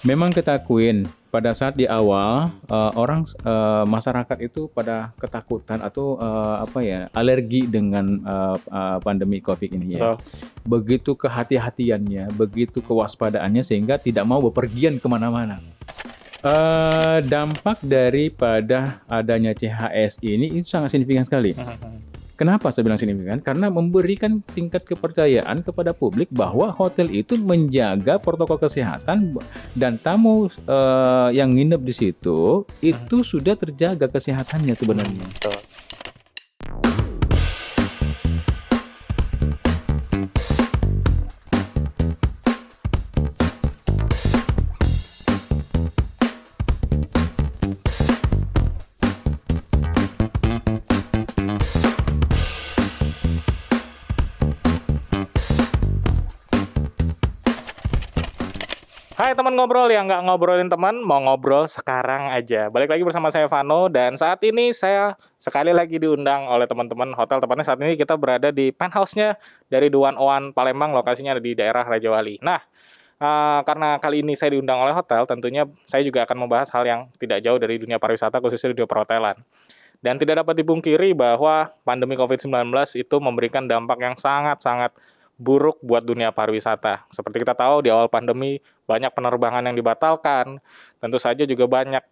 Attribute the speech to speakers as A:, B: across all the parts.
A: Memang kita akuin pada saat di awal masyarakat itu pada ketakutan atau alergi dengan pandemi COVID ini ya.
B: Betul.
A: Begitu kehati-hatiannya, begitu kewaspadaannya sehingga tidak mau bepergian kemana-mana. Dampak daripada adanya CHS ini itu sangat signifikan sekali. Kenapa saya bilang signifikan? Karena memberikan tingkat kepercayaan kepada publik bahwa hotel itu menjaga protokol kesehatan dan tamu yang nginep di situ itu sudah terjaga kesehatannya sebenarnya.
B: Betul. Hai teman ngobrol yang nggak ngobrolin teman, mau ngobrol sekarang aja. Balik lagi bersama saya Vano, dan saat ini saya sekali lagi diundang oleh teman-teman hotel. Tepatnya saat ini kita berada di penthouse-nya dari The 101 Palembang, lokasinya ada di daerah Raja Wali. Nah, karena kali ini saya diundang oleh hotel, tentunya saya juga akan membahas hal yang tidak jauh dari dunia pariwisata, khususnya di dunia perhotelan. Dan tidak dapat dipungkiri bahwa pandemi COVID-19 itu memberikan dampak yang sangat-sangat buruk buat dunia pariwisata. Seperti kita tahu di awal pandemi banyak penerbangan yang dibatalkan, tentu saja juga banyak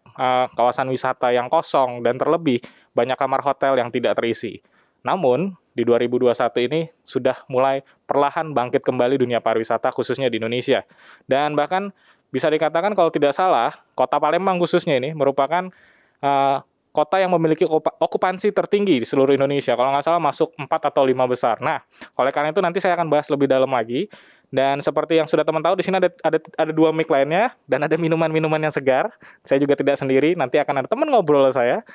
B: kawasan wisata yang kosong, dan terlebih banyak kamar hotel yang tidak terisi. Namun di 2021 ini sudah mulai perlahan bangkit kembali dunia pariwisata khususnya di Indonesia. Dan bahkan bisa dikatakan kalau tidak salah, kota Palembang khususnya ini merupakan kota yang memiliki okupansi tertinggi di seluruh Indonesia. Kalau nggak salah masuk 4 atau 5 besar. Nah, oleh karena itu nanti saya akan bahas lebih dalam lagi. Dan seperti yang sudah teman tahu, di sini ada 2 mic lainnya dan ada minuman-minuman yang segar. Saya juga tidak sendiri, nanti akan ada teman ngobrol saya.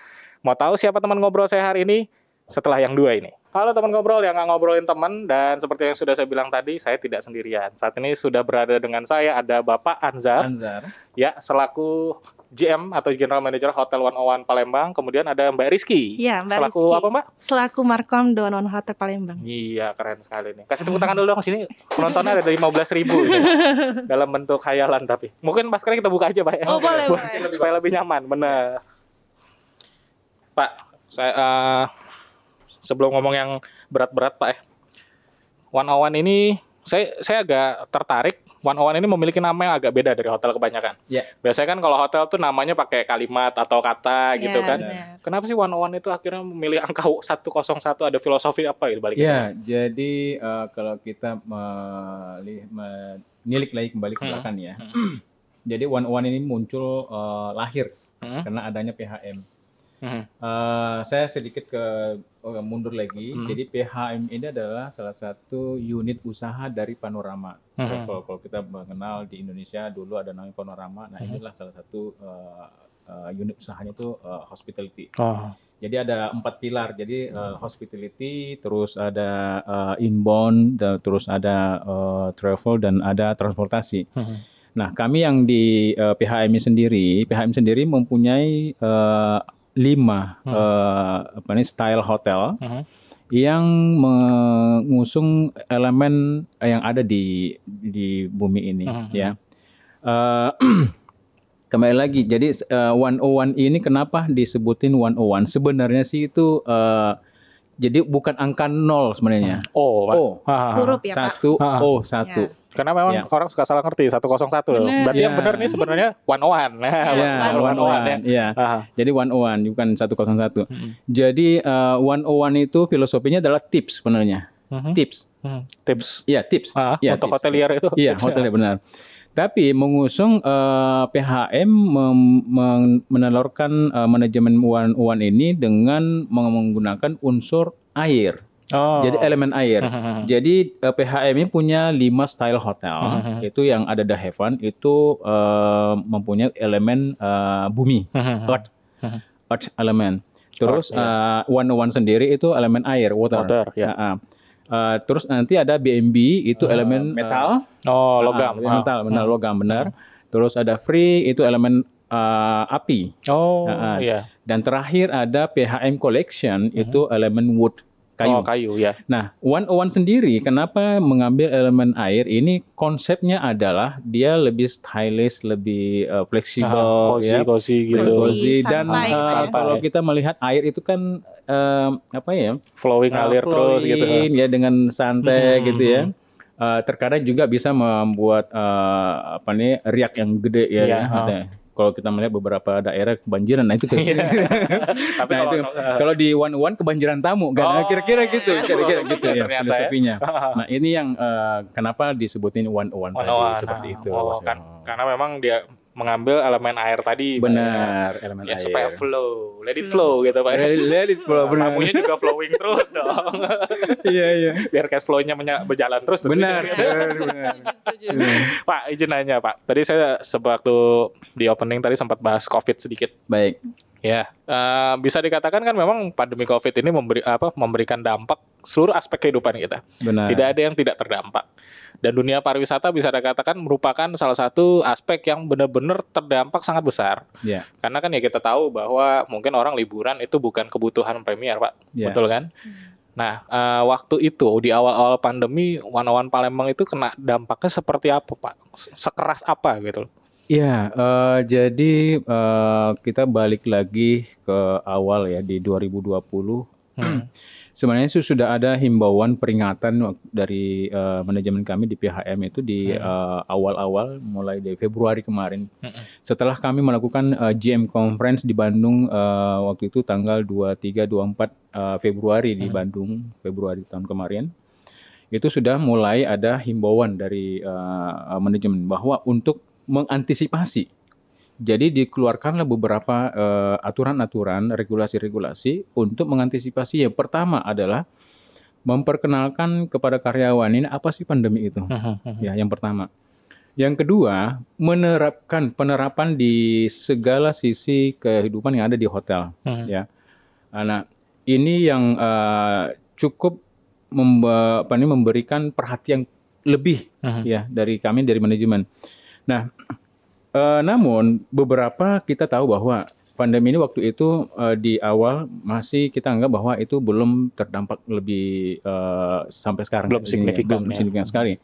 B: Mau tahu siapa teman ngobrol saya hari ini? Setelah yang 2 ini. Halo teman ngobrol yang nggak ngobrolin teman, dan seperti yang sudah saya bilang tadi, saya tidak sendirian. Saat ini sudah berada dengan saya ada Bapak Anzar. Ya, selaku GM atau General Manager Hotel 101 Palembang. Kemudian ada Mbak Rizky.
C: Iya, Mbak
B: Selaku
C: Rizky.
B: apa, Mbak?
C: Selaku Markom The 101 Hotel Palembang.
B: Iya, keren sekali nih. Kasih tepuk tangan dulu dong, sini penontonnya ada 15.000 ini. Dalam bentuk khayalan tapi. Mungkin maskernya kita buka aja, Pak.
C: Oh, boleh.
B: Supaya lebih nyaman, benar. Pak, saya sebelum ngomong yang berat-berat, Pak, 101 ini saya agak tertarik. 101 ini memiliki nama yang agak beda dari hotel kebanyakan.
A: Ya.
B: Biasanya kan kalau hotel tuh namanya pakai kalimat atau kata gitu
C: Ya,
B: kan.
C: benar.
B: Kenapa sih 101 itu akhirnya memilih angka 101? Ada filosofi apa gitu baliknya?
A: Ya, jadi kalau kita menilik lagi kembali ke belakang ya. Jadi 101 ini muncul lahir karena adanya PHM. Saya sedikit mundur lagi. Jadi PHM ini adalah salah satu unit usaha dari Panorama Travel. Kalau kita mengenal di Indonesia dulu ada namanya Panorama. Nah, inilah salah satu unit usahanya itu hospitality. Jadi ada 4 pilar. Jadi hospitality, terus ada inbound, terus ada travel, dan ada transportasi. Nah, kami yang di PHM sendiri mempunyai 5 style hotel yang mengusung elemen yang ada di bumi ini ya. Kembali lagi, jadi 101 ini kenapa disebutin 101? Sebenarnya sih itu jadi bukan angka 0 sebenarnya.
C: Huruf ya, Pak.
A: 101.
C: Ya.
B: Karena memang orang suka salah ngerti 101. Berarti yang benar nih sebenarnya 101.
A: Ya, 101. Ya. Jadi 101 bukan 101. Jadi 101 itu filosofinya adalah tips sebenarnya. Tips. Iya, tips. Ya,
B: Untuk
A: tips.
B: hotelier itu.
A: Iya, hotelier benar. Tapi mengusung PHM menelurkan manajemen 101 ini dengan menggunakan unsur air. Jadi elemen air. Jadi PHM ini punya 5 style hotel. Itu yang ada The Heaven itu mempunyai elemen bumi, earth element. Terus 101 sendiri itu elemen air, water.
B: Ya.
A: Terus nanti ada B&B itu elemen metal.
B: Logam.
A: Metal, benar, logam benar. Terus ada Free itu elemen api.
B: Iya.
A: Dan terakhir ada PHM Collection itu elemen wood, kayu.
B: Oh, kayu ya.
A: Nah, 101 sendiri kenapa mengambil elemen air ini, konsepnya adalah dia lebih stylish, lebih fleksibel, ya,
B: cozy gitu.
A: cozy, dan
C: santai gitu ya.
A: kalau kita melihat air itu kan apa ya,
B: Flowing ngalir terus gitu.
A: flowing, ya, dengan santai gitu ya. Terkadang juga bisa membuat riak yang gede ya.
B: Iya,
A: Kalau kita melihat beberapa daerah kebanjiran, nah itu
B: Tapi
A: nah, itu kalau di One kebanjiran tamu kan, kira-kira gitu ya
B: ternyata
A: filosofinya. Nah, ini yang kenapa disebutin One tadi seperti itu.
B: Karena memang dia mengambil elemen air tadi.
A: Benar, elemen
B: ya,
A: air.
B: supaya flow, let it flow gitu Pak.
A: Let it flow, benar.
B: Tamunya juga flowing terus dong.
A: Iya.
B: Biar cash flow-nya berjalan terus.
A: Benar.
B: Pak, izin nanya Pak. Tadi saya sewaktu di opening tadi sempat bahas COVID sedikit.
A: Baik.
B: Ya, bisa dikatakan kan memang pandemi COVID ini memberikan dampak seluruh aspek kehidupan kita.
A: Benar.
B: Tidak ada yang tidak terdampak. Dan dunia pariwisata bisa dikatakan merupakan salah satu aspek yang benar-benar terdampak sangat besar.
A: Yeah.
B: Karena kan ya kita tahu bahwa mungkin orang liburan itu bukan kebutuhan premier, Pak.
A: Yeah.
B: Betul kan? Nah, waktu itu di awal-awal pandemi, 101 Palembang itu kena dampaknya seperti apa, Pak? Sekeras apa gitu?
A: Iya, jadi kita balik lagi ke awal ya di 2020. Sebenarnya sudah ada himbauan peringatan dari manajemen kami di PHM itu di awal-awal mulai dari Februari kemarin. Setelah kami melakukan GM Conference di Bandung waktu itu tanggal 23-24 Februari di Bandung, Februari tahun kemarin. Itu sudah mulai ada himbauan dari manajemen bahwa untuk mengantisipasi. Jadi dikeluarkanlah beberapa aturan-aturan, regulasi-regulasi untuk mengantisipasi. Yang pertama adalah memperkenalkan kepada karyawan ini apa sih pandemi itu. Ya, yang pertama. Yang kedua, penerapan di segala sisi kehidupan yang ada di hotel. Ya, nah ini yang cukup memberikan perhatian lebih ya dari kami, dari manajemen. Nah, namun beberapa kita tahu bahwa pandemi ini waktu itu di awal masih kita anggap bahwa itu belum terdampak lebih sampai sekarang.
B: Belum signifikan
A: sekali.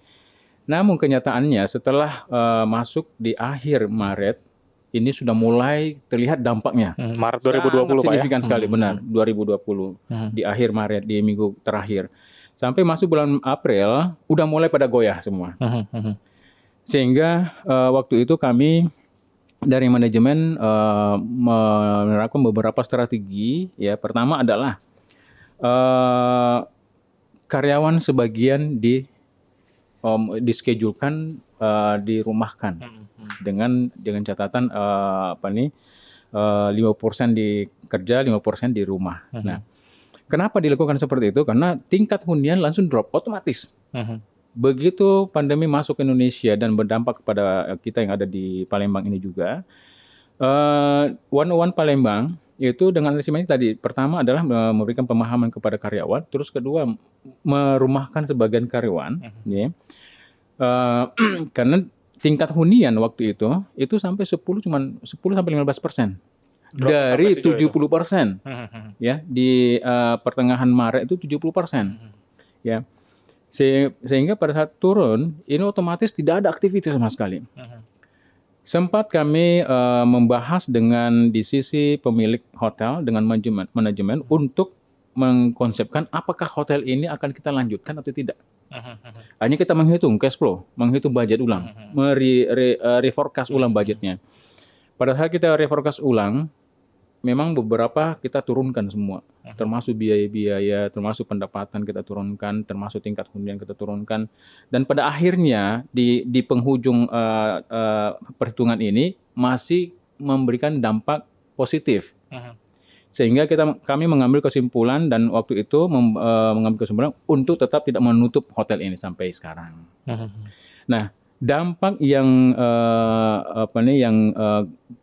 A: Namun kenyataannya setelah masuk di akhir Maret ini sudah mulai terlihat dampaknya.
B: Maret 2020 Pak,
A: signifikan
B: ya?
A: sekali, benar. 2020 di akhir Maret, di minggu terakhir. Sampai masuk bulan April udah mulai pada goyah semua. Sehingga waktu itu kami dari manajemen menerapkan beberapa strategi. Ya, pertama adalah karyawan sebagian dischedule-kan dirumahkan dengan catatan 5% di kerja, 5% di rumah. Nah, kenapa dilakukan seperti itu? Karena tingkat hunian langsung drop otomatis. Begitu pandemi masuk ke Indonesia dan berdampak kepada kita yang ada di Palembang ini juga, 101 Palembang itu dengan manajemen tadi, pertama adalah memberikan pemahaman kepada karyawan, terus kedua merumahkan sebagian karyawan, ya, karena tingkat hunian waktu itu sampai 10-15% dari 70%, ya di pertengahan Maret itu 70%, ya. Sehingga pada saat turun, ini otomatis tidak ada aktivitas sama sekali. Sempat kami membahas dengan di sisi pemilik hotel dengan manajemen untuk mengkonsepkan apakah hotel ini akan kita lanjutkan atau tidak. Hanya kita menghitung cash flow, menghitung budget ulang, reforecast ulang budgetnya. Pada saat kita reforecast ulang, memang beberapa kita turunkan semua, termasuk biaya-biaya, termasuk pendapatan kita turunkan, termasuk tingkat hunian kita turunkan, dan pada akhirnya di penghujung perhitungan ini masih memberikan dampak positif, sehingga kami mengambil kesimpulan dan waktu itu mengambil kesimpulan untuk tetap tidak menutup hotel ini sampai sekarang. Nah, dampak yang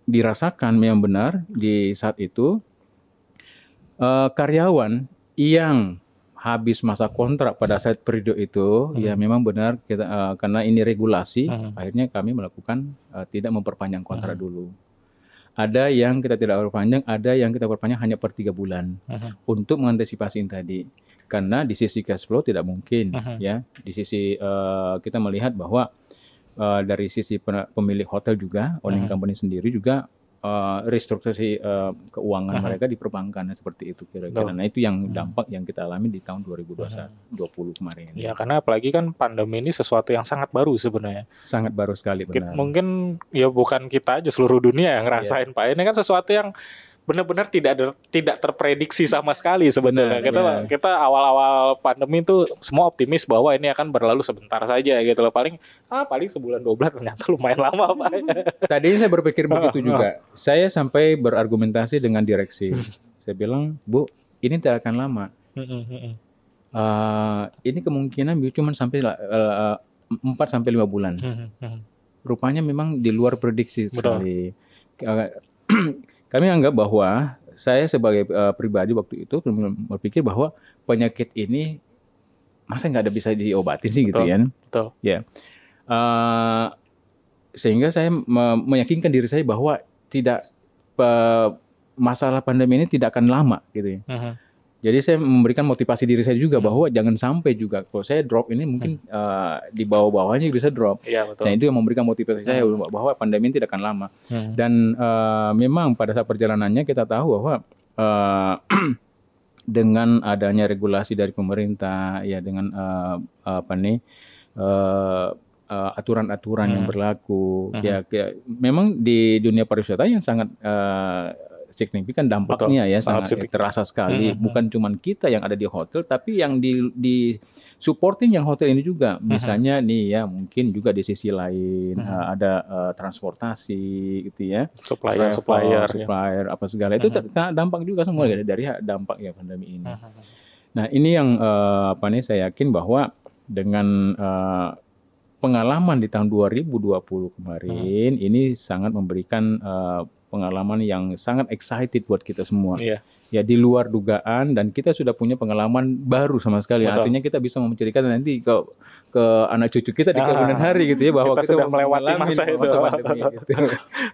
A: dirasakan memang benar di saat itu, karyawan yang habis masa kontrak pada saat periode itu, ya memang benar kita karena ini regulasi, akhirnya kami melakukan tidak memperpanjang kontrak dulu. Ada yang kita tidak perpanjang, ada yang kita perpanjang hanya per 3 bulan untuk mengantisipasi tadi. Karena di sisi cash flow tidak mungkin, ya. Di sisi kita melihat bahwa dari sisi pemilik hotel juga, owning company sendiri juga restrukturasi keuangan mereka di perbankan seperti itu kira-kira. Nah itu yang dampak yang kita alami di tahun 2020 kemarin.
B: Ya karena apalagi kan pandemi ini sesuatu yang sangat baru sebenarnya.
A: Sangat baru sekali benar.
B: Mungkin ya bukan kita aja, seluruh dunia yang ngerasain Pak. Ini kan sesuatu yang benar-benar tidak terprediksi sama sekali sebenarnya. Kita awal-awal pandemi itu semua optimis bahwa ini akan berlalu sebentar saja gitu loh. Paling sebulan 2 bulan, ternyata lumayan lama Pak.
A: Tadi saya berpikir begitu juga. Saya sampai berargumentasi dengan direksi. Saya bilang, Bu, ini tidak akan lama. Ini kemungkinan cuma sampai 4-5 bulan. Rupanya memang di luar prediksi sekali. Kami anggap bahwa saya sebagai pribadi waktu itu berpikir bahwa penyakit ini masa nggak ada bisa diobatin sih gitu ya.
B: Betul.
A: Ya. Sehingga saya meyakinkan diri saya bahwa masalah pandemi ini tidak akan lama gitu ya. Jadi saya memberikan motivasi diri saya juga bahwa jangan sampai juga kalau saya drop ini mungkin di bawah-bawahnya bisa drop.
B: Iya, betul.
A: Nah itu yang memberikan motivasi saya bahwa pandemi ini tidak akan lama. Dan memang pada saat perjalanannya kita tahu bahwa dengan adanya regulasi dari pemerintah, ya dengan aturan-aturan yang berlaku, ya memang di dunia pariwisata yang sangat signifikan dampaknya. Betul, ya sangat terasa sekali. Bukan cuma kita yang ada di hotel, tapi yang di supporting yang hotel ini juga. Misalnya nih ya mungkin juga di sisi lain ada transportasi gitu ya, supplier apa segala itu dampak juga semua dari dampak ya pandemi ini. Nah ini yang saya yakin bahwa dengan pengalaman di tahun 2020 kemarin ini sangat memberikan pengalaman yang sangat excited buat kita semua. Ya di luar dugaan dan kita sudah punya pengalaman baru sama sekali.
B: Betul.
A: Artinya kita bisa menceritakan nanti ke anak cucu kita di kemudian hari gitu ya bahwa kita
B: sudah melewati masa itu.
A: Pandemi,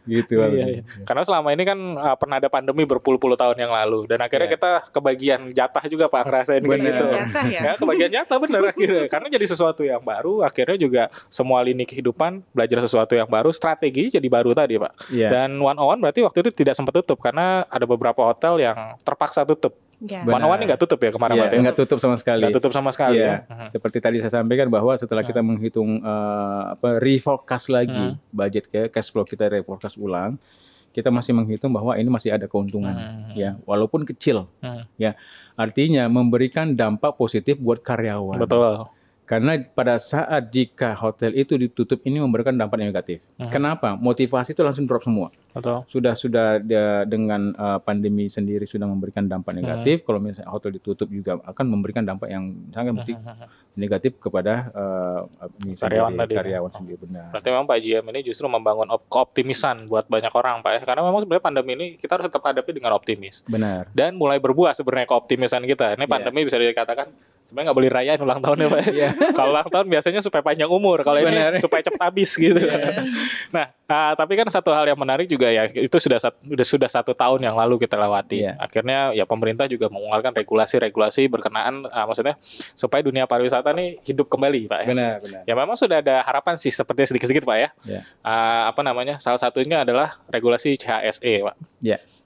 A: gitu.
B: Iya. Karena selama ini kan pernah ada pandemi berpuluh-puluh tahun yang lalu dan akhirnya kita kebagian jatah juga Pak ngerasain kayak gitu.
C: Jatah ya.
B: Kebagian jatah bener akhirnya. Karena jadi sesuatu yang baru, akhirnya juga semua lini kehidupan belajar sesuatu yang baru, strategi jadi baru tadi Pak. Dan 101 berarti waktu itu tidak sempat tutup karena ada beberapa hotel yang terpaksa tutup. 101 ini nggak tutup ya kemarin Pak?
A: Nggak tutup sama sekali.
B: Nggak tutup sama sekali. Ya.
A: Seperti tadi saya sampaikan bahwa setelah kita menghitung reforecast lagi budget cash flow kita reforecast ulang, kita masih menghitung bahwa ini masih ada keuntungan ya walaupun kecil ya artinya memberikan dampak positif buat karyawan.
B: Betul.
A: Karena pada saat jika hotel itu ditutup ini memberikan dampak negatif. Kenapa? Motivasi itu langsung drop semua.
B: Betul.
A: Sudah dengan pandemi sendiri sudah memberikan dampak negatif. Kalau misalnya hotel ditutup juga akan memberikan dampak yang sangat negatif kepada karyawan sendiri. Benar.
B: Berarti memang Pak GM ini justru membangun keoptimisan buat banyak orang Pak ya. Karena memang sebenarnya pandemi ini kita harus tetap hadapi dengan optimis.
A: Benar.
B: Dan mulai berbuah sebenarnya keoptimisan kita. Ini pandemi bisa dikatakan sebenarnya nggak boleh rayain ulang tahun ya Pak. Kalau ulang tahun biasanya supaya panjang umur. Kalau ini supaya cepat habis gitu. Nah, tapi kan satu hal yang menarik juga ya, itu sudah 1 tahun yang lalu kita lewati. Akhirnya ya pemerintah juga mengeluarkan regulasi berkenaan maksudnya supaya dunia pariwisata nih hidup kembali Pak ya.
A: Benar.
B: Ya memang sudah ada harapan sih sepertinya sedikit-sedikit Pak ya. Salah satunya adalah regulasi CHSE Pak.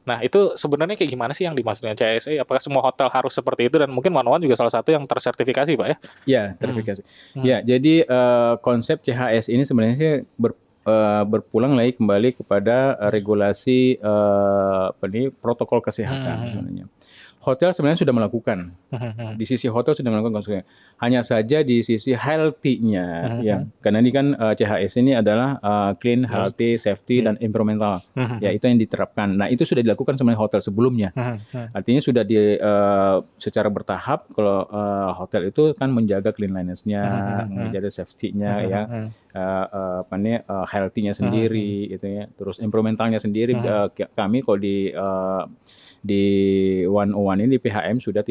B: Nah itu sebenarnya kayak gimana sih yang dimaksudnya CHSE? Apakah semua hotel harus seperti itu dan mungkin 101 juga salah satu yang tersertifikasi Pak ya?
A: Ya, tersertifikasi. Ya, jadi konsep CHS ini sebenarnya sih berpulang lagi kembali kepada regulasi protokol kesehatan sebenarnya. Hotel sebenarnya sudah melakukan. Di sisi hotel sudah melakukan konsultasi. Hanya saja di sisi healthy-nya ya. Karena ini kan CHS ini adalah clean, healthy, safety dan environmental. Ya, itu yang diterapkan. Nah, itu sudah dilakukan sebenarnya hotel sebelumnya. Artinya sudah secara bertahap kalau hotel itu kan menjaga cleanliness-nya, menjaga safety-nya ya. Healthy-nya sendiri gitu ya. Terus environmentalnya sendiri kami kalau di 101 ini di PHM sudah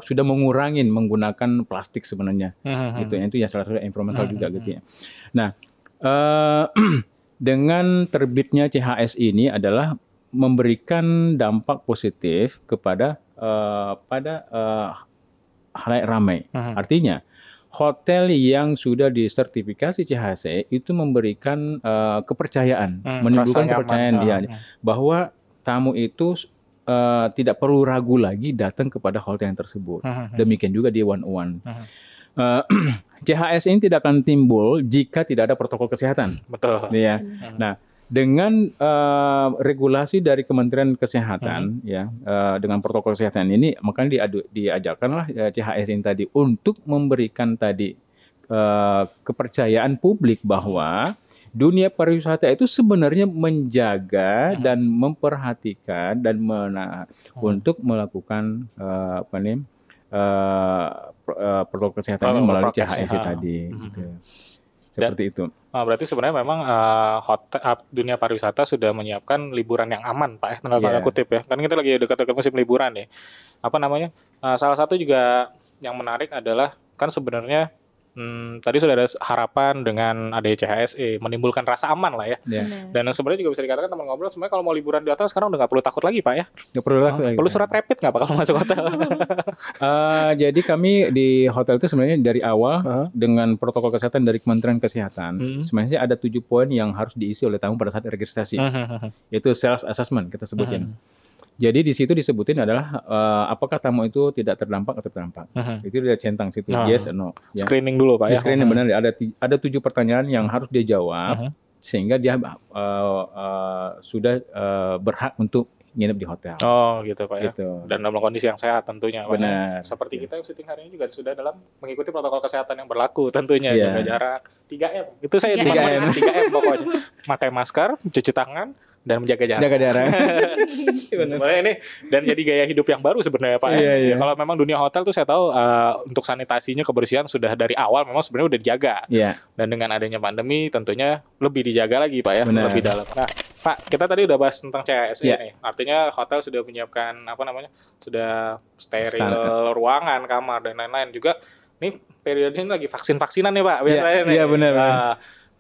A: sudah mengurangi menggunakan plastik sebenarnya. Gitu ya. Itu ya salah satu environmental juga gitu ya. Nah, dengan terbitnya CHS ini adalah memberikan dampak positif kepada halayak ramai. Artinya hotel yang sudah disertifikasi CHSE itu memberikan kepercayaan, menimbulkan kepercayaan bahwa tamu itu tidak perlu ragu lagi datang kepada hotel yang tersebut. Demikian juga di 101. CHS ini tidak akan timbul jika tidak ada protokol kesehatan.
B: Betul.
A: Ya. Nah, dengan regulasi dari Kementerian Kesehatan, dengan protokol kesehatan ini, makanya diajarkanlah CHS ini tadi untuk memberikan tadi kepercayaan publik bahwa dunia pariwisata itu sebenarnya menjaga dan memperhatikan dan untuk melakukan protokol kesehatan melalui CHSE tadi. Gitu. Seperti itu.
B: Berarti sebenarnya memang dunia pariwisata sudah menyiapkan liburan yang aman, Pak. Tanda kutip ya. Kan kita lagi dekat-dekat musim liburan ya. Salah satu juga yang menarik adalah kan sebenarnya tadi sudah ada harapan dengan adanya CHSE menimbulkan rasa aman lah ya. Dan sebenarnya juga bisa dikatakan teman ngobrol sebenarnya kalau mau liburan di hotel sekarang udah nggak perlu takut lagi, Pak ya.
A: Nggak perlu takut lagi.
B: Perlu surat rapid nggak Pak kalau masuk hotel?
A: Jadi kami di hotel itu sebenarnya dari awal dengan protokol kesehatan dari Kementerian Kesehatan sebenarnya ada 7 poin yang harus diisi oleh tamu pada saat registrasi. Yaitu self assessment kita sebutin. Jadi di situ disebutin adalah apakah tamu itu tidak terdampak atau terdampak. Itu dia centang situ, yes or no. Ya.
B: Screening dulu Pak ya.
A: Screening benar, ada 7 pertanyaan yang harus dia jawab sehingga dia sudah berhak untuk nginep di hotel.
B: Oh gitu Pak ya.
A: Gitu.
B: Dan dalam kondisi yang sehat tentunya Pak.
A: Benar.
B: Seperti kita yang syuting hari ini juga sudah dalam mengikuti protokol kesehatan yang berlaku tentunya. Jaga jarak 3M. Itu saya 3M pokoknya. Pakai masker, cuci tangan, dan menjaga jarak.
A: Jaga jarak.
B: Sebenarnya ini dan jadi gaya hidup yang baru sebenarnya Pak.
A: Iya.
B: Kalau memang dunia hotel tuh saya tahu untuk sanitasinya, kebersihan sudah dari awal memang sebenarnya udah dijaga.
A: Iya.
B: Dan dengan adanya pandemi tentunya lebih dijaga lagi Pak ya, lebih dalam. Nah, Pak, kita tadi udah bahas tentang CHSE nih. Artinya hotel sudah menyiapkan sudah steril ruangan, kamar dan lain-lain juga. Nih periode ini lagi vaksin-vaksinan nih Pak biasanya nih.
A: Iya benar.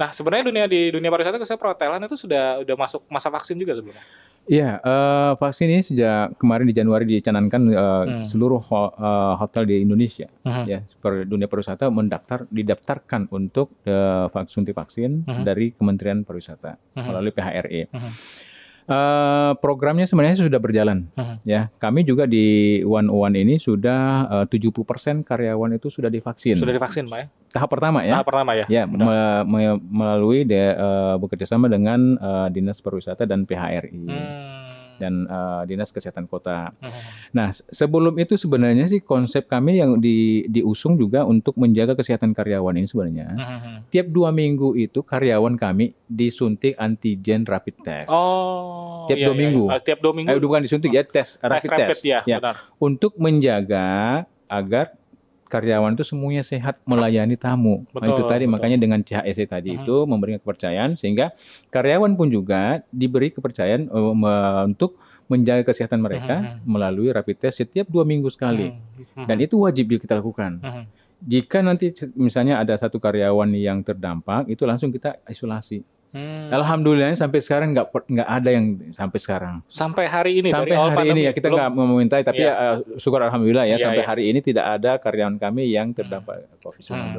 B: Nah, sebenarnya di dunia pariwisata khususnya perhotelan itu sudah masuk masa vaksin juga sebelumnya.
A: Iya, vaksin ini sejak kemarin di Januari dicanangkan seluruh hotel di Indonesia, ya, dunia pariwisata didaftarkan untuk suntik vaksin dari Kementerian Pariwisata melalui PHRI. Programnya sebenarnya sudah berjalan, ya. Kami juga di 101 ini sudah 70% karyawan itu sudah divaksin.
B: Sudah divaksin, Pak ya?
A: Tahap pertama ya.
B: Tahap pertama ya.
A: Ya, melalui bekerjasama dengan Dinas Pariwisata dan PHRI. Dan Dinas Kesehatan Kota. Nah, sebelum itu sebenarnya sih konsep kami yang diusung juga untuk menjaga kesehatan karyawan ini sebenarnya. Tiap 2 minggu itu karyawan kami disuntik antigen rapid test.
B: Oh.
A: Tiap 2 minggu.
B: Tiap 2 minggu.
A: Bukan disuntik ya, rapid test.
B: Ya, benar.
A: Untuk menjaga agar karyawan itu semuanya sehat melayani tamu. Itu tadi makanya dengan CHSE tadi itu memberikan kepercayaan sehingga karyawan pun juga diberi kepercayaan untuk menjaga kesehatan mereka melalui rapid test setiap 2 minggu sekali. Dan itu wajib kita lakukan. Jika nanti misalnya ada satu karyawan yang terdampak, itu langsung kita isolasi. Alhamdulillah sampai sekarang nggak ada yang sampai sekarang.
B: Sampai hari ini.
A: Sampai hari ini ya kita nggak memintai, tapi syukur alhamdulillah ya sampai hari ini tidak ada karyawan kami yang terdampak COVID-19.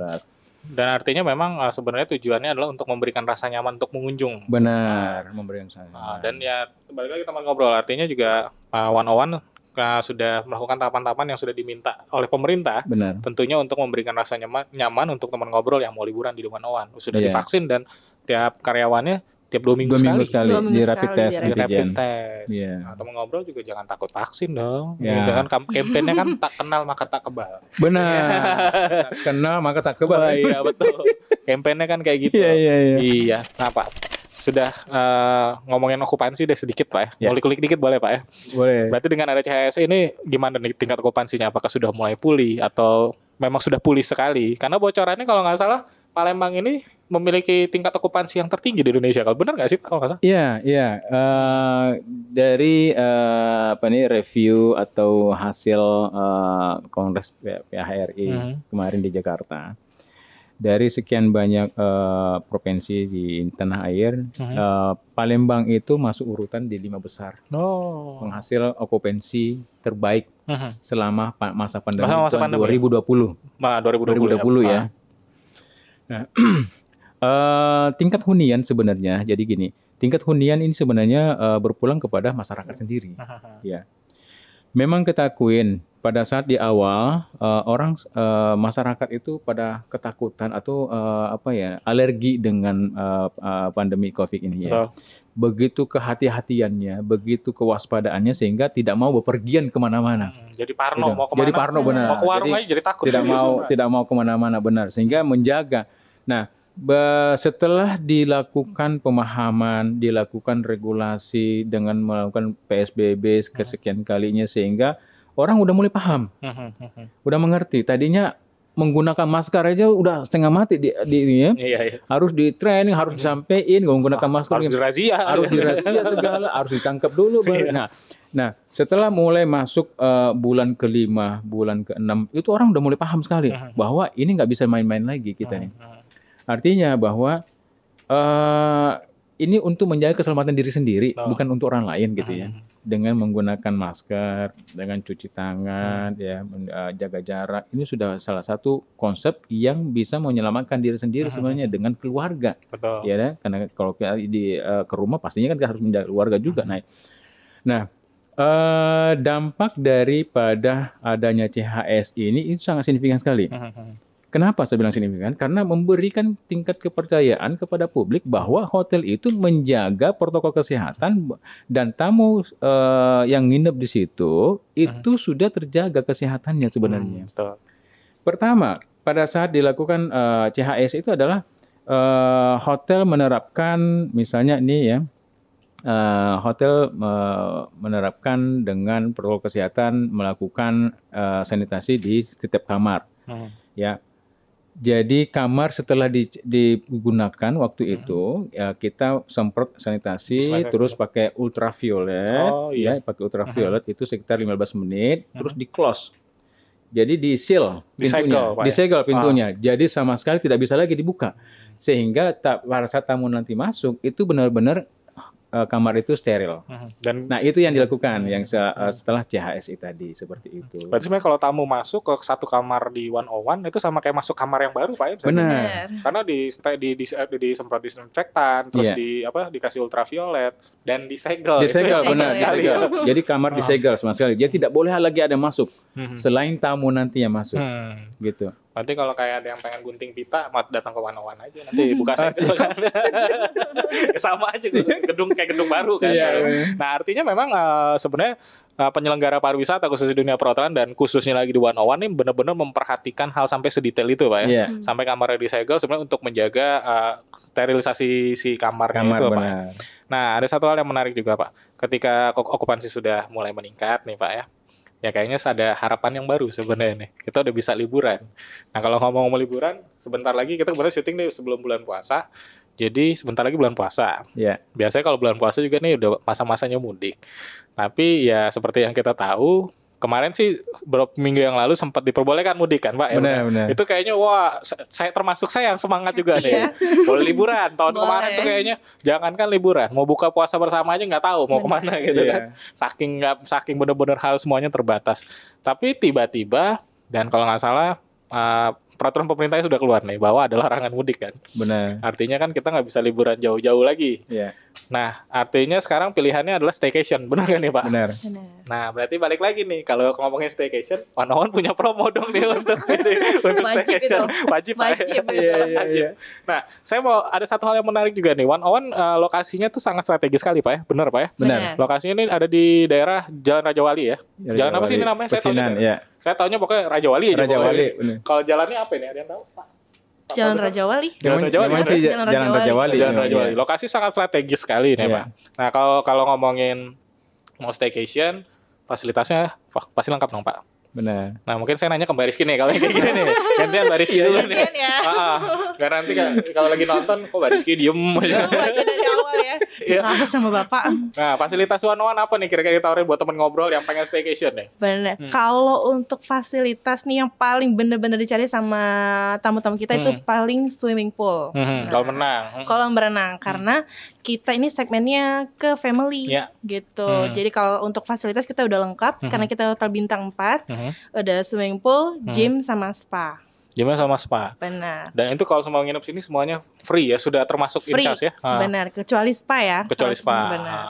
B: Dan artinya memang sebenarnya tujuannya adalah untuk memberikan rasa nyaman untuk pengunjung.
A: Benar, memberikan rasa nyaman.
B: Dan ya balik lagi teman ngobrol, artinya juga 101 sudah melakukan tahapan-tahapan yang sudah diminta oleh pemerintah.
A: Benar.
B: Tentunya untuk memberikan rasa nyaman untuk teman ngobrol yang mau liburan di 101. Sudah divaksin dan tiap karyawannya tiap 2 minggu sekali
A: di rapid test.
B: Nah, teman ngobrol juga jangan takut vaksin dong. Dengan kampanye kan tak kenal maka tak kebal.
A: Benar. Tak kenal maka tak kebal.
B: Iya betul. Kampanye kan kayak gitu. Iya. Nah Pak, sudah ngomongin okupansi deh sedikit Pak ya. Kulik-kulik dikit boleh Pak ya?
A: Boleh.
B: Berarti dengan ada CHSE ini gimana nih tingkat okupansinya? Apakah sudah mulai pulih atau memang sudah pulih sekali? Karena bocorannya kalau nggak salah Palembang ini memiliki tingkat okupansi yang tertinggi di Indonesia. Kalau benar nggak sih kalau nggak salah?
A: Iya. Dari review atau hasil Kongres PHRI kemarin di Jakarta. dari sekian banyak provinsi di tanah air, Palembang itu masuk urutan di 5 besar. Penghasil okupansi terbaik selama masa pandemi tahun 2020. 2020 ya. Nah, tingkat hunian sebenarnya, jadi gini, tingkat hunian ini sebenarnya berpulang kepada masyarakat sendiri. Ya, memang kita akuin pada saat di awal masyarakat itu pada ketakutan atau alergi dengan pandemi COVID ini ya. Begitu kehati-hatiannya, begitu kewaspadaannya sehingga tidak mau bepergian kemana-mana.
B: Jadi parno,
A: gitu.
B: mau kemana?
A: Jadi parno benar.
B: Mau ke warung aja jadi takut.
A: Tidak mau kemana-mana benar, sehingga menjaga. Nah, setelah dilakukan pemahaman, dilakukan regulasi dengan melakukan PSBB kesekian kalinya sehingga orang udah mulai paham, udah mengerti. Tadinya menggunakan masker aja udah setengah mati ya. Harus di training, harus disampaikan menggunakan masker. Harus dirazia segala, harus ditangkap dulu. Nah, setelah mulai masuk bulan ke-5, bulan ke-6, itu orang udah mulai paham sekali bahwa ini nggak bisa main-main lagi kita nih. Artinya bahwa ini untuk menjaga keselamatan diri sendiri, bukan untuk orang lain gitu ya. Dengan menggunakan masker, dengan cuci tangan, ya, jaga jarak, ini sudah salah satu konsep yang bisa menyelamatkan diri sendiri sebenarnya dengan keluarga.
B: Betul.
A: Ya, kan? Karena kalau ke rumah pastinya kan harus menjaga keluarga juga. Nah, dampak daripada adanya CHS ini itu sangat signifikan sekali. Kenapa saya bilang signifikan? Karena memberikan tingkat kepercayaan kepada publik bahwa hotel itu menjaga protokol kesehatan dan tamu yang nginep di situ itu sudah terjaga kesehatannya sebenarnya. Pertama, pada saat dilakukan CHS itu adalah hotel menerapkan misalnya ini ya, hotel menerapkan dengan protokol kesehatan melakukan sanitasi di setiap kamar. Ya. Jadi kamar setelah digunakan waktu itu ya kita semprot sanitasi terus pakai ultraviolet pakai ultraviolet itu sekitar 15 menit terus di close. Jadi di seal pintunya, disegel pintunya. Jadi sama sekali tidak bisa lagi dibuka. Sehingga pada saat tamu nanti masuk itu benar-benar kamar itu steril. Nah itu yang dilakukan yang setelah CHS tadi seperti itu.
B: Berarti sebenarnya kalau tamu masuk ke satu kamar di 101 itu sama kayak masuk kamar yang baru Pak ya?
A: Benar.
B: Karena disemprot disinfektan, terus dikasih ultraviolet dan disegel.
A: Disegel benar. Jadi kamar disegel sama sekali. Jadi tidak boleh lagi ada masuk selain tamu nanti yang masuk. Gitu.
B: Nanti kalau kayak ada yang pengen gunting pita, datang ke 101 aja nanti buka segel kan. Sama aja kayak gedung baru kan. Nah, artinya memang sebenarnya penyelenggara pariwisata khususnya di dunia perhotelan dan khususnya lagi di 101 ini benar-benar memperhatikan hal sampai sedetail itu Pak ya. Sampai kamarnya disegel sebenarnya untuk menjaga sterilisasi si kamarnya itu Pak. Nah, ada satu hal yang menarik juga Pak. Ketika okupansi sudah mulai meningkat nih Pak ya. Ya kayaknya ada harapan yang baru sebenarnya nih. Kita udah bisa liburan. Nah kalau ngomong liburan, sebentar lagi kita kemarin syuting nih sebelum bulan puasa. Jadi sebentar lagi bulan puasa. Biasanya kalau bulan puasa juga nih udah masa-masanya mudik. Tapi ya seperti yang kita tahu, kemarin sih beberapa minggu yang lalu sempat diperbolehkan mudik kan Pak.
A: Benar.
B: Itu kayaknya termasuk saya yang semangat juga nih. Boleh liburan. Tahun kemarin tuh kayaknya jangankan liburan, mau buka puasa bersama aja nggak tahu mau kemana gitu kan. Saking benar-benar hal semuanya terbatas. Tapi tiba-tiba dan kalau nggak salah peraturan pemerintahnya sudah keluar nih bahwa ada larangan mudik kan.
A: Benar.
B: Artinya kan kita nggak bisa liburan jauh-jauh lagi. Nah, artinya sekarang pilihannya adalah staycation, benar kan nih Pak?
A: Benar.
B: Nah, berarti balik lagi nih kalau ngomongin staycation, 101 punya promo dong nih untuk staycation. Wajib. Nah, saya mau ada satu hal yang menarik juga nih. 101 lokasinya tuh sangat strategis sekali Pak ya, benar Pak ya?
A: Benar.
B: Lokasinya ini ada di daerah Jalan Raja Wali ya. Jalan apa sih ini namanya? Saya taunya pokoknya Raja Wali aja.
A: Raja Wali.
B: Kalau jalannya apa ini? Ada yang tahu Pak?
C: Jalan Raja Wali.
A: Jalan Raja Wali.
B: Lokasi sangat strategis sekali nih Pak. Nah kalau ngomongin mau staycation, fasilitasnya pasti lengkap dong Pak.
A: Benar.
B: Nah mungkin saya nanya ke Mbak Rizky nih kalau kayak gini nih. Gantian Mbak Rizky dulu nih. Gak nanti kalau lagi nonton kok Mbak Rizky diem aja.
C: Dari awal ya. Terus sama Bapak.
B: Nah, fasilitas one-on-one apa nih kira-kira ditawarin buat temen ngobrol yang pengen staycation nih?
C: Bener. Kalau untuk fasilitas nih yang paling bener-bener dicari sama tamu-tamu kita itu paling swimming pool.
B: Kolam renang.
C: Kolam berenang karena kita ini segmennya ke family gitu. Jadi kalau untuk fasilitas kita udah lengkap karena kita hotel bintang 4, ada swimming pool, gym sama spa.
B: Gimana sama spa?
C: Benar.
B: Dan itu kalau semua nginep sini semuanya free ya, sudah termasuk
C: Free.
B: in charge ya?
C: Benar, kecuali spa ya.
B: Kecuali spa.
C: Benar.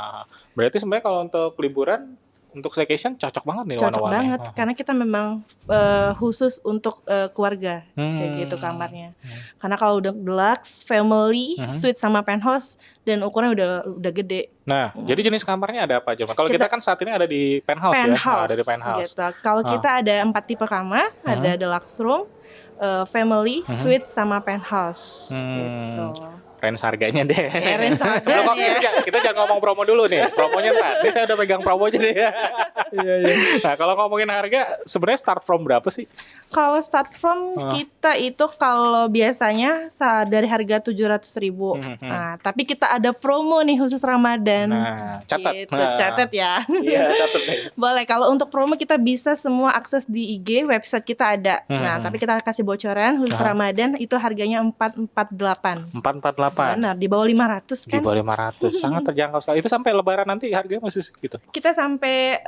B: Berarti sebenarnya kalau untuk liburan, untuk staycation cocok banget nih
C: Cocok
B: one-on-one
C: banget karena kita memang khusus untuk keluarga kayak gitu kamarnya. Karena kalau udah deluxe, family, suite sama penthouse dan ukurannya udah gede.
B: Nah, jadi jenis kamarnya ada apa aja? Kalau kita kan saat ini ada di penthouse ya, ada di penthouse.
C: Gitu. Kalau kita ada 4 tipe kamar, ada deluxe room, family, suite sama penthouse gitu.
B: Range harganya deh.
C: Ya, range
B: Sebelum kita jangan ngomong promo dulu nih. Promonya ntar. Ini saya udah pegang promonya deh. Iya. Nah, kalau ngomongin harga, sebenarnya start from berapa sih?
C: Kalau start from kita itu kalau biasanya dari harga 700.000. Nah, tapi kita ada promo nih khusus Ramadan.
B: Nah, catat.
C: Gitu, catat ya.
B: Iya, catat nih.
C: Boleh. Kalau untuk promo kita bisa semua akses di IG, website kita ada. Nah, tapi kita kasih bocoran khusus Ramadan itu harganya 448.
B: 448.
C: Benar, di bawah 500 kan?
B: Di bawah 500, sangat terjangkau sekali. Itu sampai lebaran nanti harganya masih segitu?
C: Kita sampai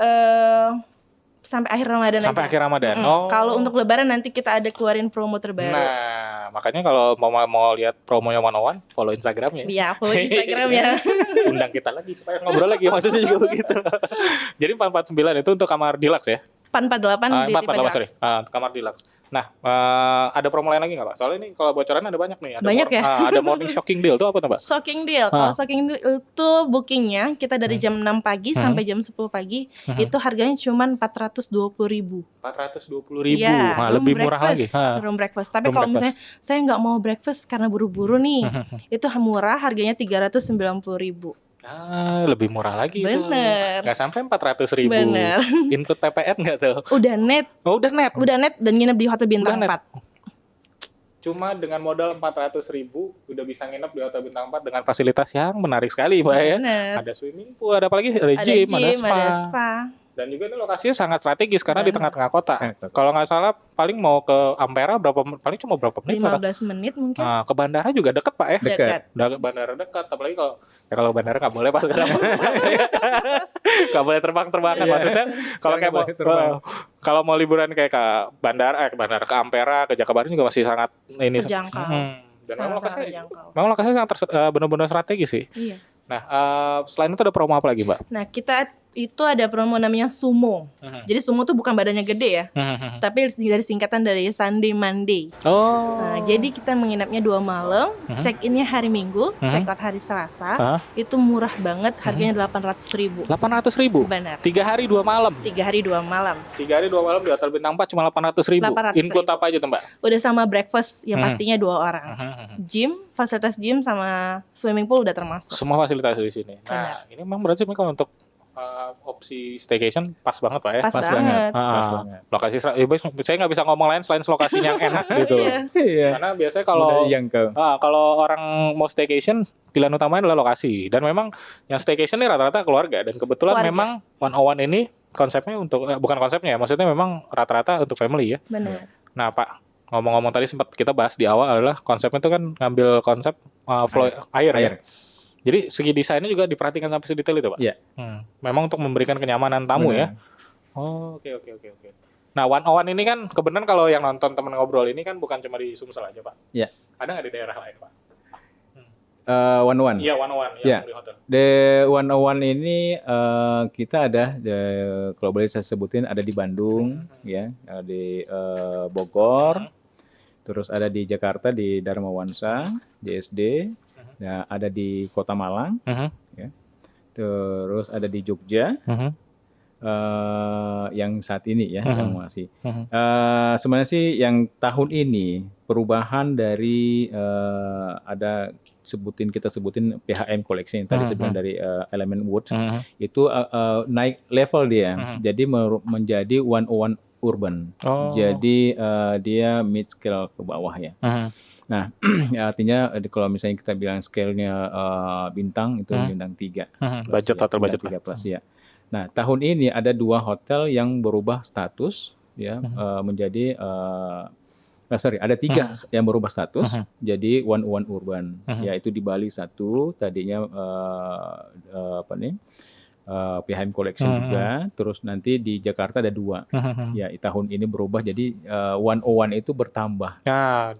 C: akhir Ramadan
B: sampai
C: aja.
B: akhir Ramadan.
C: Kalau untuk lebaran nanti kita ada keluarin promo terbaru.
B: Nah, makanya kalau mau lihat promonya one-on-one, follow Instagramnya.
C: Iya, follow Instagram ya.
B: Undang kita lagi supaya ngobrol lagi, maksudnya juga begitu. Jadi 449 itu untuk kamar deluxe ya?
C: 448 di
B: 448, sorry. Kamar deluxe. Nah, ada promo lain lagi nggak Pak? Soalnya ini kalau bocoran ada banyak nih.
C: Banyak ya?
B: Ada morning shocking deal itu apa tuh Pak?
C: Shocking deal. Kalau shocking deal itu bookingnya kita dari jam 6 pagi sampai jam 10 pagi itu harganya cuma 420.000.
B: 420.000.
C: Ya,
B: Nah, lebih murah lagi.
C: Room breakfast. Tapi kalau misalnya saya nggak mau breakfast karena buru-buru nih, itu murah, harganya 390.000.
B: Lebih murah lagi.
C: Bener.
B: Nggak sampai 400.000.
C: Bener.
B: Include PPN nggak tuh?
C: Udah net.
B: Oh, udah net.
C: Udah net dan nginep di hotel bintang 4.
B: Cuma dengan modal 400.000 udah bisa nginep di hotel bintang 4 dengan fasilitas yang menarik sekali Mbak ya. Ada swimming pool, ada apa lagi? Ada gym, ada spa. Dan juga ini lokasinya sangat strategis karena di tengah-tengah kota. Kalau nggak salah paling mau ke Ampera paling cuma berapa menit?
C: 15 menit mungkin.
B: Nah, ke bandara juga deket Pak ya?
C: Dekat.
B: Bandara dekat, apalagi kalau bandara nggak boleh Pak sekarang. Nggak boleh terbang-terbangan maksudnya. Kalau kayak kalau mau liburan kayak ke bandara ke Ampera, ke Jakabaring juga masih sangat ini
C: terjangkau.
B: Dan memang lokasinya sangat benar-benar strategis sih.
C: Iya.
B: Nah, selain itu ada promo apa lagi, Mbak?
C: Nah, kita itu ada promo namanya Sumo. Jadi Sumo tuh bukan badannya gede ya, tapi dari singkatan dari Sunday Monday. Nah, jadi kita menginapnya 2 malam, check-innya hari Minggu, check out hari Selasa. Itu murah banget, harganya 800.000.
B: 800.000?
C: Benar.
B: 3 hari 2 malam.
C: 3 hari 2 malam.
B: 3 hari 2 malam di hotel bintang 4 cuma 800.000. Include apa aja tuh, Mbak?
C: Udah sama breakfast yang pastinya 2 orang. Gym, fasilitas gym sama swimming pool udah termasuk.
B: Semua fasilitas di sini. Nah, ini memang berarti kalau untuk opsi staycation pas banget Pak ya.
C: Pas banget.
B: Lokasi saya nggak bisa ngomong lain selain lokasinya yang enak gitu.
A: Iya.
B: Karena biasanya kalau orang mau staycation pilihan utamanya adalah lokasi, dan memang yang staycation ini rata-rata keluarga, dan kebetulan memang one-on-one ini konsepnya untuk bukan konsepnya, maksudnya memang rata-rata untuk family ya.
C: Benar.
B: Nah Pak, ngomong-ngomong tadi sempat kita bahas di awal adalah konsepnya itu kan ngambil konsep flow air. Ya? Jadi segi desainnya juga diperhatikan sampai sedetail itu Pak?
A: Iya.
B: Memang untuk memberikan kenyamanan tamu ya? Oh, oke. Nah, one-on-one ini kan kebenaran kalau yang nonton temen ngobrol ini kan bukan cuma di Sumsel aja Pak?
A: Iya.
B: Ada nggak di daerah lain Pak?
A: One-on-one?
B: Iya, one-on-one yang di hotel.
A: The one-on-one ini kita ada, kalau boleh saya sebutin, ada di Bandung, ya, di Bogor, terus ada di Jakarta di Dharma Wansa, JSD, ya, ada di Kota Malang, ya, terus ada di Jogja, yang saat ini ya, yang masih. Sebenarnya sih yang tahun ini perubahan dari ada kita sebutin PHM collection yang tadi sebutin dari Element Wood, itu naik level dia, jadi menjadi 101 urban. Jadi dia mid scale ke bawah ya. Nah, ya artinya kalau misalnya kita bilang scale-nya bintang itu bintang 3.
B: Budget hotel budget
A: 3 plus ya. Nah, tahun ini ada 2 hotel yang berubah status ya menjadi ada 3 yang berubah status jadi 101 Urban. Yaitu di Bali 1 tadinya PHM Collection juga, terus nanti di Jakarta ada 2. Ya, tahun ini berubah jadi 101 itu bertambah.
B: Nah,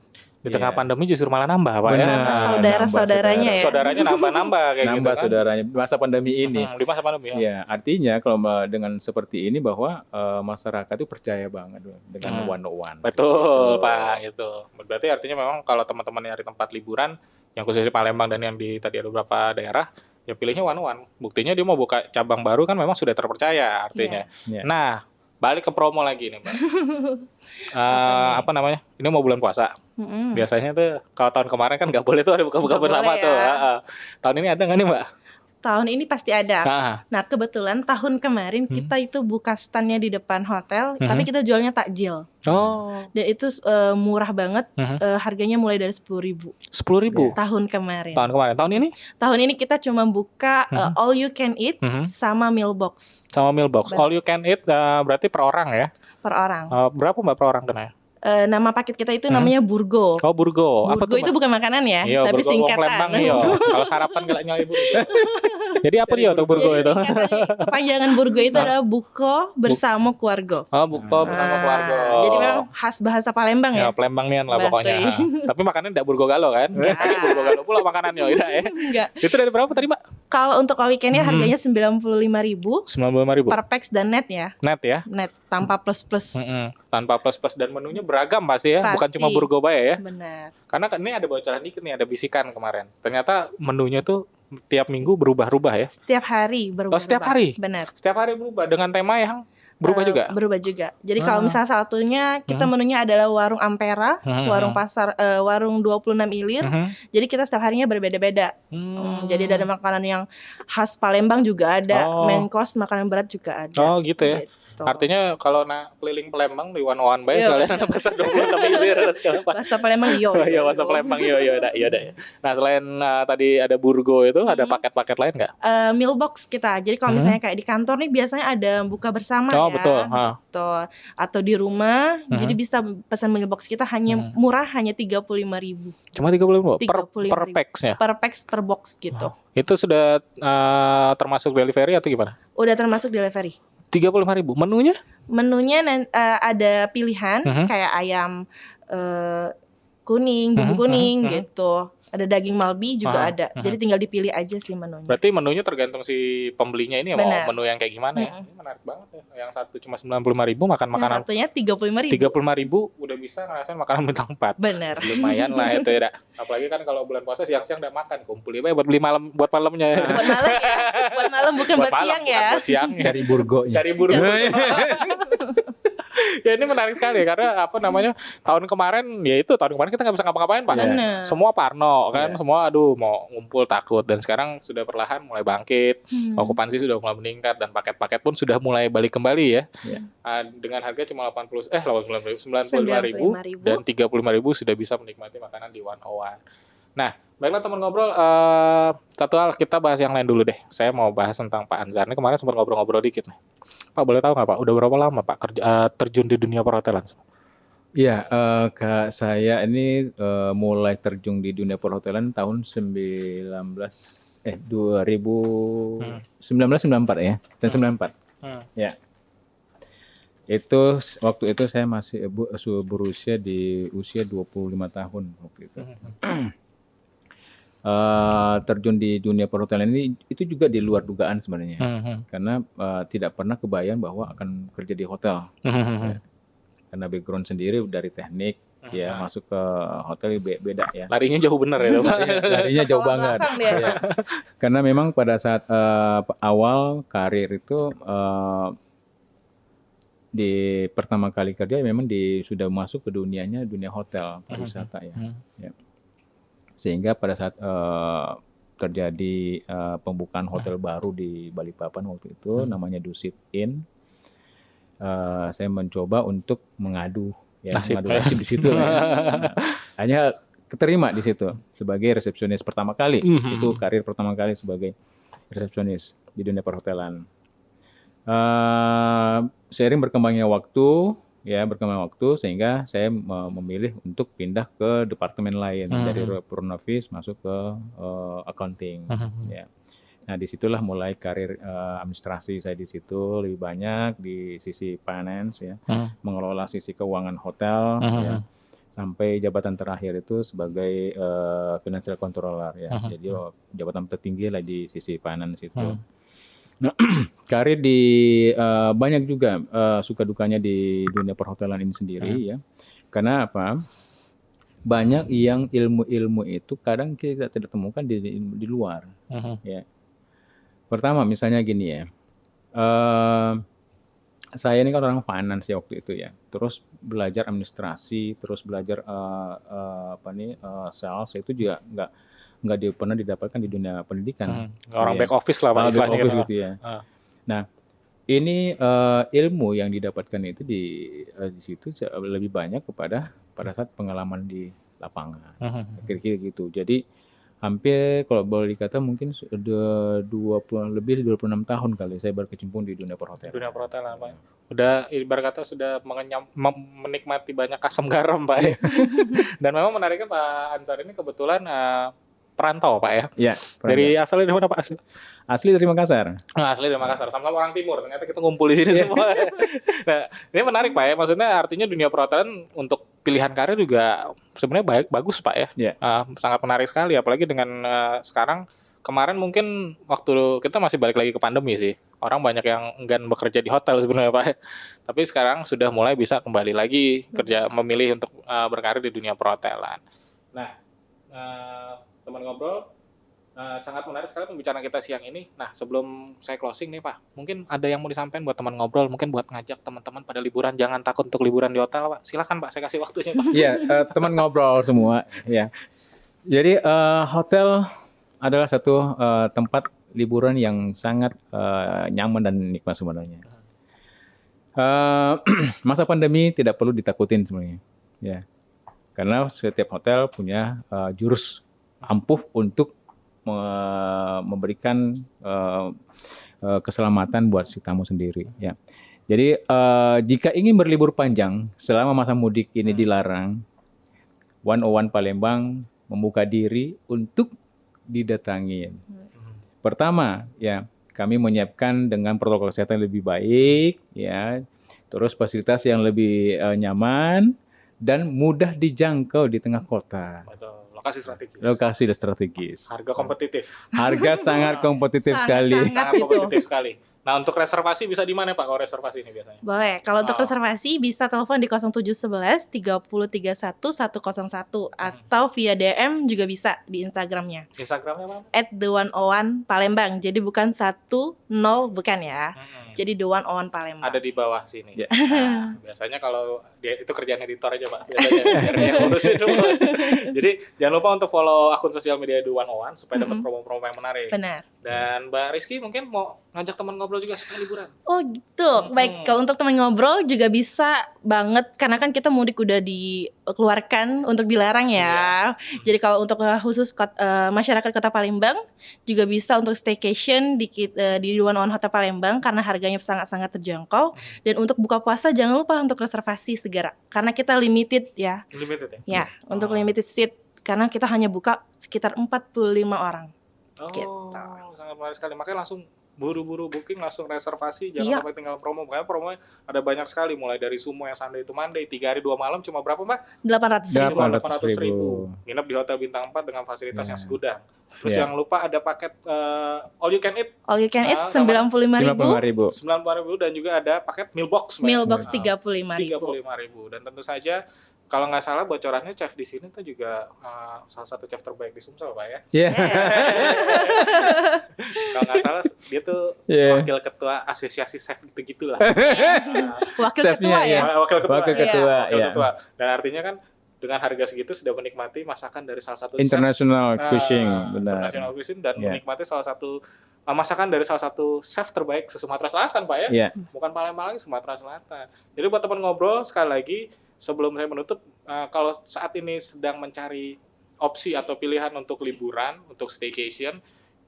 B: di tengah pandemi justru malah nambah, Pak ya.
C: Saudara-saudaranya ya.
B: Saudaranya nambah-nambah kayak
A: nambah
B: gitu kan.
A: saudaranya di masa pandemi ini.
B: Di masa pandemi ya.
A: Ya, artinya kalau dengan seperti ini bahwa masyarakat itu percaya banget dengan 101.
B: Betul, Pak, itu. Berarti artinya memang kalau teman-teman nyari tempat liburan yang khususnya Palembang dan yang tadi ada beberapa daerah, ya pilihnya 101. Buktinya dia mau buka cabang baru kan memang sudah terpercaya artinya.
A: Yeah.
B: Nah, balik ke promo lagi nih, Mbak. Apa namanya? Ini mau bulan puasa. Biasanya tuh kalau tahun kemarin kan nggak boleh tuh ada buka-buka bersama tuh. Tahun ini ada nggak nih, Mbak?
C: Tahun ini pasti ada. Nah, kebetulan tahun kemarin kita itu buka standnya di depan hotel, tapi kita jualnya takjil. Dan itu murah banget. Harganya mulai dari 10.000.
B: 10.000
C: tahun kemarin.
B: Tahun ini?
C: Tahun ini kita cuma buka all you can eat sama meal box.
B: Sama meal box. All you can eat berarti per orang ya?
C: Per orang.
B: Berapa Mbak per orang kena?
C: Nama paket kita itu namanya Burgo.
B: Oh, Burgo. Apa tuh,
C: itu bukan makanan ya,
B: iyo,
C: tapi
B: Burgo
C: singkatan.
B: Kalau sarapan gak nyali Burgo. Jadi apa dia tuh Burgo itu?
C: Kepanjangan Burgo itu adalah buko bersama keluarga.
B: Oh, buko bersama keluarga.
C: Jadi memang khas bahasa Palembang ya.
B: Ya, Palembangian lah pokoknya. Tapi makanannya tidak Burgo Galo kan? Tadi Burgo Galo pula makanannya ya.
C: Enggak.
B: Itu dari berapa tadi, Mbak?
C: Kalau untuk all weekendnya harganya 95.000.
B: 95.000
C: per pax dan net ya.
B: Net ya?
C: Net tanpa plus-plus.
B: Tanpa plus-plus dan menunya beragam pasti ya, bukan cuma Burgo Bae ya.
C: Benar.
B: Karena ini ada bocoran dikit nih, ada bisikan kemarin. Ternyata menunya tuh tiap minggu berubah-ubah ya.
C: Setiap hari berubah.
B: Oh, setiap hari?
C: Benar.
B: Setiap hari berubah dengan tema yang berubah juga?
C: Berubah juga. Jadi kalau misalnya satunya kita menunya adalah warung Ampera, warung pasar, warung 26 Ilir. Jadi kita setiap harinya berbeda-beda. Jadi ada makanan yang khas Palembang juga ada, main course makanan berat juga ada.
B: Oh gitu ya.
C: Gitu.
B: Artinya kalau keliling Palembang di One Bay sekalian ada pasar 26 Ilir segala apa.
C: Bahasa Palembang yo.
B: Iya, bahasa Palembang yo ada. Nah, selain tadi ada Burgo itu ada paket-paket lain nggak?
C: Meal box kita. Jadi kalau misalnya kayak di kantor nih biasanya ada buka bersama
B: ya.
C: Betul.
B: Gitu.
C: Atau di rumah, jadi bisa pesan meal box kita hanya murah, hanya 35.000.
B: Cuma 35.000 per pax ya?
C: Per pax per box gitu.
B: Itu sudah termasuk delivery atau gimana?
C: Udah termasuk delivery.
B: 35.000. Menunya?
C: Menunya ada pilihan kayak ayam kuning, bumbu kuning gitu. Ada daging malbi juga ada. Jadi tinggal dipilih aja sih menunya.
B: Berarti menunya tergantung si pembelinya ini mau menu yang kayak gimana ya. Ini menarik banget ya. Yang satu cuma 95.000 makan makanan.
C: Yang satunya 35.000.
B: 35.000 udah bisa ngerasain makanan bintang 4.
C: Bener.
B: Lumayan lah itu ya. Apalagi kan kalau bulan puasa siang-siang udah makan, kumpul ya buat beli malam, buat malamnya ya.
C: Buat malam ya. Buat malam bukan buat siang ya.
B: Buat siang.
A: Cari Burgo.
B: Cari Burgo. Ya ini menarik sekali karena apa namanya tahun kemarin kita nggak bisa ngapa-ngapain Pak. Semua parno kan, semua mau ngumpul takut dan sekarang sudah perlahan mulai bangkit, okupansi sudah mulai meningkat dan paket-paket pun sudah mulai balik kembali ya. Dengan harga cuma 95.000 dan 35.000 sudah bisa menikmati makanan di 101. Nah, baiklah teman ngobrol, satu hal kita bahas yang lain dulu deh. Saya mau bahas tentang Pak Anzar. Ini kemarin sempat ngobrol-ngobrol dikit nih. Pak, boleh tahu nggak Pak, udah berapa lama Pak terjun di dunia perhotelan?
A: Iya, Kak, saya ini mulai terjun di dunia perhotelan tahun 1994 ya, dan 94. Ya. Itu waktu itu saya masih berusia di usia 25 tahun waktu itu. Terjun di dunia perhotelan ini itu juga di luar dugaan sebenarnya, karena tidak pernah kebayang bahwa akan kerja di hotel. Ya. Karena background sendiri dari teknik, ya masuk ke hotel beda ya.
B: Larinya jauh bener ya, Pak.
A: Larinya jauh banget. Ya. Karena memang pada saat awal karir itu di pertama kali kerja memang sudah masuk ke dunia hotel pariwisata ya. Sehingga pada saat terjadi pembukaan hotel baru di Balikpapan waktu itu namanya Dusit Inn, saya mencoba untuk mengadu nasib di situ. Hanya keterima di situ sebagai resepsionis pertama kali. Itu karir pertama kali sebagai resepsionis di dunia perhotelan. Seiring berkembangnya waktu sehingga saya memilih untuk pindah ke departemen lain dari front office masuk ke accounting. Ya. Nah, disitulah mulai karir administrasi saya di situ lebih banyak di sisi finance ya, mengelola sisi keuangan hotel ya, sampai jabatan terakhir itu sebagai financial controller ya. Jadi jabatan tertinggi lah di sisi finance itu. Nah, karir di banyak juga suka dukanya di dunia perhotelan ini sendiri ya. Karena apa? Banyak yang ilmu-ilmu itu kadang kita tidak temukan di luar ya. Pertama misalnya gini ya, saya ini kan orang finance ya waktu itu ya, terus belajar administrasi, terus belajar sales, itu juga nggak pernah didapatkan di dunia pendidikan.
B: Orang back office lah,
A: back office gitu ya. Nah, ini ilmu yang didapatkan itu di situ lebih banyak pada saat pengalaman di lapangan, kira-kira gitu. Jadi hampir kalau boleh dikata mungkin sudah 26 tahun kali saya berkecimpung di dunia perhotelan.
B: Dunia perhotelan, Pak. Udah ibarat kata sudah menikmati banyak asam garam, Pak. Ya. Dan memang menariknya Pak Ansar ini kebetulan perantau, Pak ya.
A: Iya.
B: Dari asalnya dari mana, Pak?
A: Asli dari Makassar.
B: Asli dari Makassar. Sama-sama orang timur. Ternyata kita ngumpul di sini semua. Nah, ini menarik, Pak ya. Maksudnya artinya dunia perhotelan untuk pilihan karir juga sebenarnya bagus, Pak ya.
A: Yeah.
B: Sangat menarik sekali, apalagi dengan sekarang. Kemarin mungkin waktu kita masih balik lagi ke pandemi sih. Orang banyak yang enggan bekerja di hotel sebenarnya, Pak. Tapi sekarang sudah mulai bisa kembali lagi memilih untuk berkarir di dunia perhotelan. Nah, teman ngobrol, sangat menarik sekali pembicaraan kita siang ini. Nah, sebelum saya closing nih Pak, mungkin ada yang mau disampaikan buat teman ngobrol, mungkin buat ngajak teman-teman pada liburan, jangan takut untuk liburan di hotel, Pak. Silakan Pak, saya kasih waktunya Pak.
A: Iya, teman ngobrol semua. Ya. Jadi hotel adalah satu tempat liburan yang sangat nyaman dan nikmat sebenarnya. Masa pandemi tidak perlu ditakutin sebenarnya. Ya. Karena setiap hotel punya jurus ampuh untuk memberikan keselamatan buat si tamu sendiri ya. Jadi jika ingin berlibur panjang selama masa mudik ini dilarang, 101 Palembang membuka diri untuk didatangin. Pertama ya, kami menyiapkan dengan protokol kesehatan lebih baik ya, terus fasilitas yang lebih nyaman dan mudah dijangkau di tengah kota.
B: Betul.
A: Lokasi strategis.
B: Harga kompetitif.
A: Harga sangat kompetitif sekali.
B: Sangat kompetitif sekali. Nah, untuk reservasi bisa di mana Pak kalau reservasi ini biasanya?
C: Boleh. Kalau untuk reservasi bisa telepon di 0711 30 31 101 atau via DM juga bisa di Instagramnya.
B: Instagramnya apa?
C: @the101 Palembang. Jadi bukan 10 bukan ya. Jadi The 101 Palembang.
B: Ada di bawah sini.
A: Ya.
B: Nah, biasanya kalau dia itu kerjaan editor aja Pak. Biasanya biar dia ngurusin dulu. Jadi jangan lupa untuk follow akun sosial media The 101 supaya dapat promo-promo yang menarik.
C: Benar.
B: Dan Mbak Rizky mungkin mau ngajak teman ngobrol juga supaya liburan.
C: Oh gitu. Baik, kalau untuk teman ngobrol juga bisa banget karena kan kita mudik udah dikeluarkan untuk dilarang ya. Jadi kalau untuk khusus masyarakat Kota Palembang juga bisa untuk staycation di 101 Hotel Palembang karena harganya sangat-sangat terjangkau. Dan untuk buka puasa jangan lupa untuk reservasi segera karena kita limited ya.
B: Limited ya?
C: Ya, untuk limited seat karena kita hanya buka sekitar 45 orang. Gitu.
B: Sangat menarik sekali. Makanya langsung buru-buru booking, langsung reservasi, jangan sampai tinggal promo. Makanya promonya ada banyak sekali, mulai dari Sumo yang Sunday to Monday, 3 hari 2 malam cuma berapa Mbak?
C: 800.000.
B: Cuma 800.000. Nginep di hotel bintang 4 dengan fasilitas yang segudang. Terus jangan lupa ada paket all you can eat.
C: All you can eat 95.000.
B: 95.000 dan juga ada paket meal box.
C: Meal box 35.000.
B: Dan tentu saja kalau nggak salah bocorannya chef di sini tuh juga salah satu chef terbaik di Sumsel Pak ya.
A: Iya.
B: Kalau nggak salah dia tuh wakil ketua asosiasi chef gitu-gitulah.
C: Wakil ketua ya.
B: Wakil ketua. Dan artinya kan dengan harga segitu sudah menikmati masakan dari salah satu
A: international cuisine, benar.
B: International cuisine dan menikmati salah satu masakan dari salah satu chef terbaik se-Sumatera Selatan Pak ya. Bukan Palembang lagi, Sumatera Selatan. Jadi buat teman ngobrol sekali lagi sebelum saya menutup, kalau saat ini sedang mencari opsi atau pilihan untuk liburan, untuk staycation,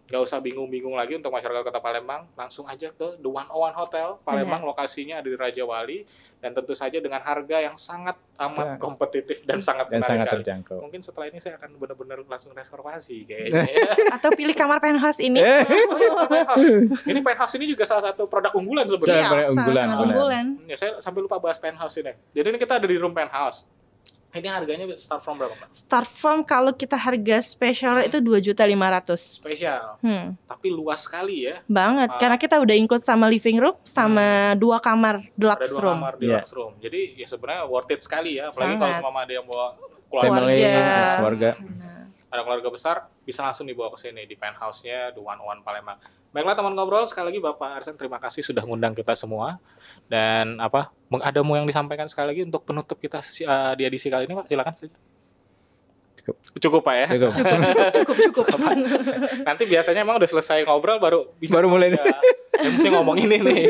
B: nggak usah bingung-bingung lagi untuk masyarakat Kota Palembang, langsung aja ke The 101 Hotel Palembang. Lokasinya ada di Raja Wali, dan tentu saja dengan harga yang sangat amat kompetitif dan sangat menarik sekali.
A: Terjangkau.
B: Mungkin setelah ini saya akan benar-benar langsung reservasi kayaknya.
C: Atau pilih kamar penthouse ini.
B: Ini penthouse ini juga salah satu produk unggulan sebenarnya.
A: Produk unggulan.
C: Unggulan.
B: Ya, saya sampai lupa bahas penthouse ini. Jadi ini kita ada di room penthouse. Ini harganya start from berapa, Pak?
C: Start from kalau kita harga spesial itu 2.500.000.
B: Spesial. Tapi luas sekali ya.
C: Banget, karena kita udah include sama living room sama 2 kamar deluxe
B: ada 2
C: room.
B: kamar deluxe room. Jadi ya sebenarnya worth it sekali ya. Apalagi kalau sama ada yang bawa
A: keluarga.
B: Ada keluarga besar, bisa langsung dibawa ke sini di penthouse-nya The 101 Palembang. Baiklah teman ngobrol, sekali lagi Bapak Arsen terima kasih sudah mengundang kita semua. Dan ada mau yang disampaikan sekali lagi untuk penutup kita di edisi kali ini, Pak? Silakan saja. Cukup Pak ya?
C: Cukup.
B: Nanti biasanya emang udah selesai ngobrol baru
A: mulai.
B: Saya mesti ngomong ini nih.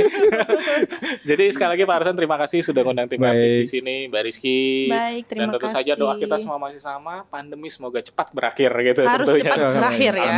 B: Jadi sekali lagi Pak Arsen terima kasih sudah ngundang tim artis di sini, Mbak Rizky.
C: Baik, terima kasih.
B: Dan tentu saja doa kita semua masih sama, pandemi semoga cepat berakhir gitu.
C: Harus
B: tentunya.
C: cepat berakhir ya.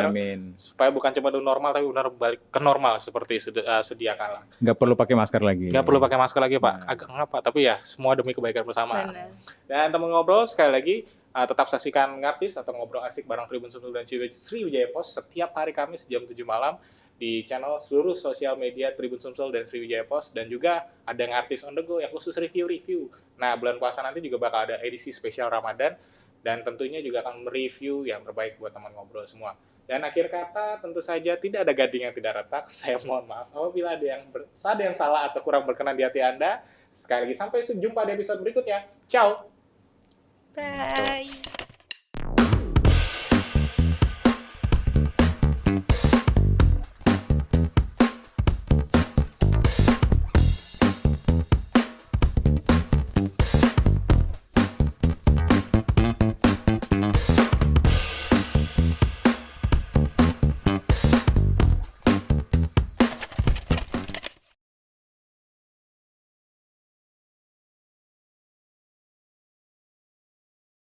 A: Amin.
B: Supaya bukan cuma normal tapi benar balik ke normal seperti sedia kala.
A: Nggak perlu pakai masker lagi.
B: Nggak perlu pakai masker lagi Pak. Agak ngapa, tapi ya semua demi kebaikan bersama.
C: Benar.
B: Dan teman ngobrol sekali lagi tetap saksikan Ngartis atau ngobrol asik bareng Tribun Sumsel dan Sriwijaya Post setiap hari Kamis jam 7 malam di channel seluruh sosial media Tribun Sumsel dan Sriwijaya Post, dan juga ada Ngartis on the go yang khusus review. Nah, bulan puasa nanti juga bakal ada edisi spesial Ramadan, dan tentunya juga akan mereview yang terbaik buat teman ngobrol semua. Dan akhir kata tentu saja tidak ada gading yang tidak retak. Saya mohon maaf apabila ada yang salah atau kurang berkenan di hati Anda. Sekali lagi sampai jumpa di episode berikutnya. Ciao.
C: Bye.